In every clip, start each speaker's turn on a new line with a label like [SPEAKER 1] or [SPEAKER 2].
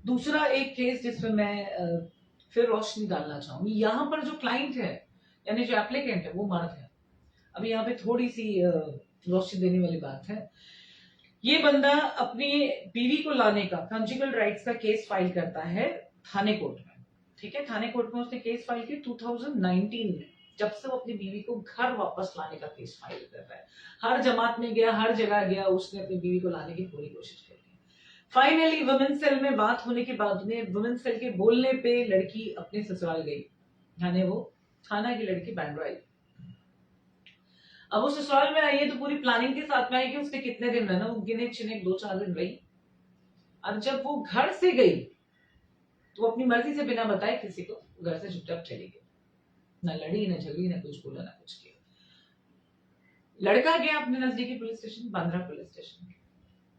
[SPEAKER 1] दूसरा एक केस जिसमें मैं फिर रोशनी डालना चाहूंगी, यहाँ पर जो क्लाइंट है यानी जो एप्लीकेंट है वो मर्द है। अभी यहाँ पे थोड़ी सी रोशनी देने वाली बात है। ये बंदा अपनी बीवी को लाने का कंजुगल राइट्स का केस फाइल करता है थाने कोर्ट में। ठीक है, थाने कोर्ट में उसने केस फाइल किया 2019 में, जब से वो अपनी बीवी को घर वापस लाने का केस फाइल कर रहा है। हर जमात में गया, हर जगह गया, उसने अपनी बीवी को लाने की पूरी कोशिश करी। फाइनली वुमेन सेल में बात होने के बाद में वुमेन सेल के बोलने पे लड़की अपने ससुराल गई, यानी वो थाना की लड़की बैंड्रा आई। अब वो ससुराल में आई है तो पूरी प्लानिंग के साथ में आई कि उसने कितने दिन रहना, वो गिने चिने 2-4 दिन रही। अब जब वो घर से गई तो वो अपनी मर्जी से बिना बताए किसी को घर से चुपचाप चली गई, ना लड़ी ना झगड़ी ना कुछ बोला ना कुछ किया। लड़का गया अपने नजदीकी police station, Bandra police station.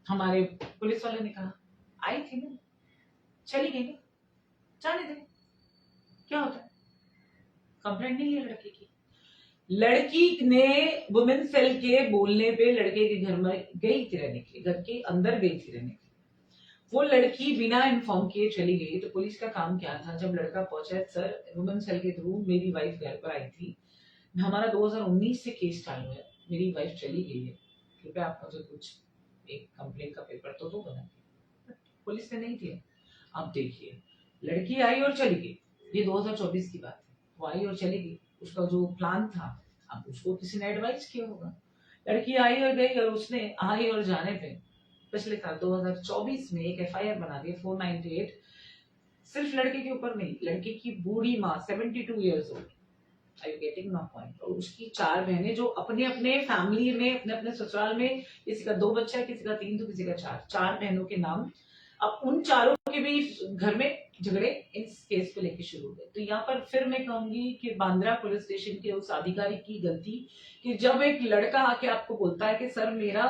[SPEAKER 1] हमारे पुलिस वाले ने कहा आई थी ना, चली गई ना, जाने दे, क्या होता है, कंप्लेंट नहीं है लड़के की। लड़की ने वुमेन सेल के बोलने पे लड़के के घर में गई थी रहने के लिए, घर के अंदर गई थी रहने के लिए। वो लड़की बिना इन्फॉर्म किए चली गई। तो पुलिस का काम क्या था, जब लड़का पहुंचा, सर वुमेन सेल के थ्रू मेरी वाइफ घर पर आई थी, हमारा 2019 से केस चालू है, मेरी वाइफ चली गई है, कृपया आप मुझे कुछ एक कंप्लेंट का पेपर तो दो बना के। पुलिस ने नहीं दिया। अब देखिए, लड़की आई और चली गई, ये 2024 की बात है। वो आई और चली गई, उसका जो प्लान था, अब उसको किसी ने एडवाइस किया होगा। लड़की आई और गई, और उसने आई और जाने पे पिछले साल 2024 में एक एफआईआर बना दिया 498, सिर्फ लड़के के ऊपर नहीं, लड़के की बूढ़ी माँ 72 years old, are you getting my point, और उसकी 4 बहनें जो अपने अपने फैमिली में, अपने अपने ससुराल में, किसी का 2 बच्चा है, किसी का 3 तो किसी का 4 बहनों के नाम। अब उन चारों के भी घर में झगड़े इस केस को लेकर शुरू हुए। तो यहाँ पर फिर मैं कहूंगी कि बांद्रा पुलिस स्टेशन के उस अधिकारी की गलती कि जब एक लड़का आके आपको बोलता है कि सर मेरा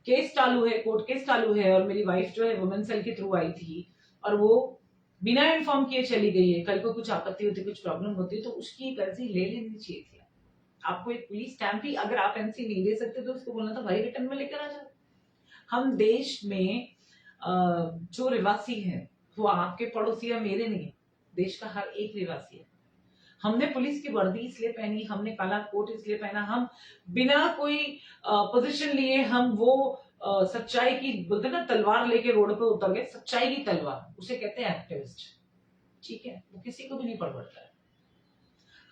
[SPEAKER 1] केस चालू है, कोर्ट केस चालू है, और मेरी वाइफ जो है वुमेन सेल के थ्रू आई थी और वो बिना इन्फॉर्म किए चली गई है, कल को कुछ आपत्ति होती, कुछ प्रॉब्लम होती तो उसकी एक अर्जी ले लेनी चाहिए थी। आपको एक पुलिस स्टैंप ही, अगर आप एनसी नहीं दे सकते तो उसको बोलना था भाई रिटर्न में लेकर आ जाओ। हम देश में जो रिवासी है वो आपके पड़ोसी या मेरे नहीं है, देश का हर एक रिवासी है। हमने पुलिस की वर्दी इसलिए पहनी, हमने काला कोट इसलिए पहना, हम बिना कोई पोजीशन लिए हम वो सच्चाई की, बोलते ना तलवार लेके रोड पे उतर गए, सच्चाई की तलवार, उसे कहते हैं एक्टिविस्ट। ठीक है, वो किसी को भी नहीं पड़ता है।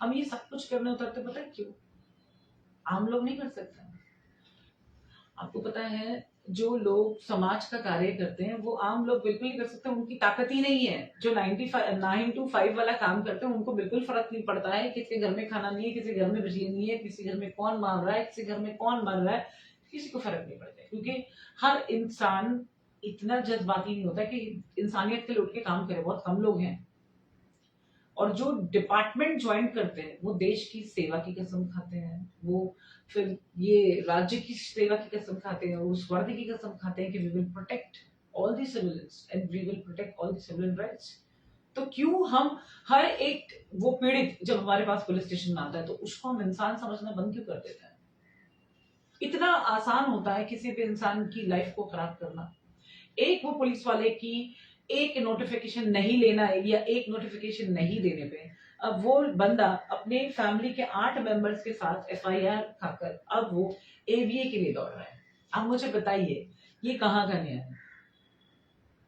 [SPEAKER 1] हम ये सब कुछ करने उतरते, पता है क्यों? आम लोग नहीं कर सकते। आपको पता है जो लोग समाज का कार्य करते हैं वो आम लोग बिल्कुल नहीं कर सकते, उनकी ताकत ही नहीं है। जो 9 to 5 वाला काम करते हैं उनको बिल्कुल फर्क नहीं पड़ता है किसी घर में खाना नहीं है, किसी घर में बिजली नहीं है, किसी घर में कौन मार रहा है, किसी घर में कौन मर रहा है, किसी को फर्क नहीं पड़ता, क्योंकि हर इंसान इतना जज्बाती नहीं होता कि इंसानियत के लिए उठ के काम करे। बहुत कम लोग हैं, और जो डिपार्टमेंट ज्वाइन करते हैं वो देश की सेवा की कसम खाते हैं, वो फिर ये राज्य की सेवा की कसम खाते हैं, उस वर्दी की कसम खाते हैं कि we will protect all the civilians and we will protect all the civilian rights. तो क्यों हम हर एक वो पीड़ित जब हमारे पास पुलिस स्टेशन में आता है तो उसको हम इंसान समझना बंद क्यों कर देते हैं? इतना आसान होता है किसी भी इंसान की लाइफ को खराब करना। एक वो पुलिस वाले की एक नोटिफिकेशन नहीं लेना है या एक नोटिफिकेशन नहीं देने पे अब वो बंदा अपने फैमिली के 8 मेंबर्स के साथ एफआईआर खाकर अब वो एवीए के लिए दौड़ रहा है। अब मुझे बताइए ये कहाँ का न्याय है?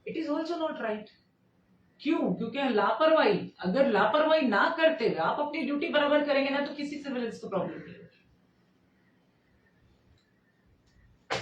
[SPEAKER 1] It is also not right. क्यों? क्योंकि लापरवाही, अगर लापरवाही ना करते हुए आप अपनी ड्यूटी बराबर करेंगे ना तो किसी सिविलियंस को प्रॉब्लम नहीं होगी।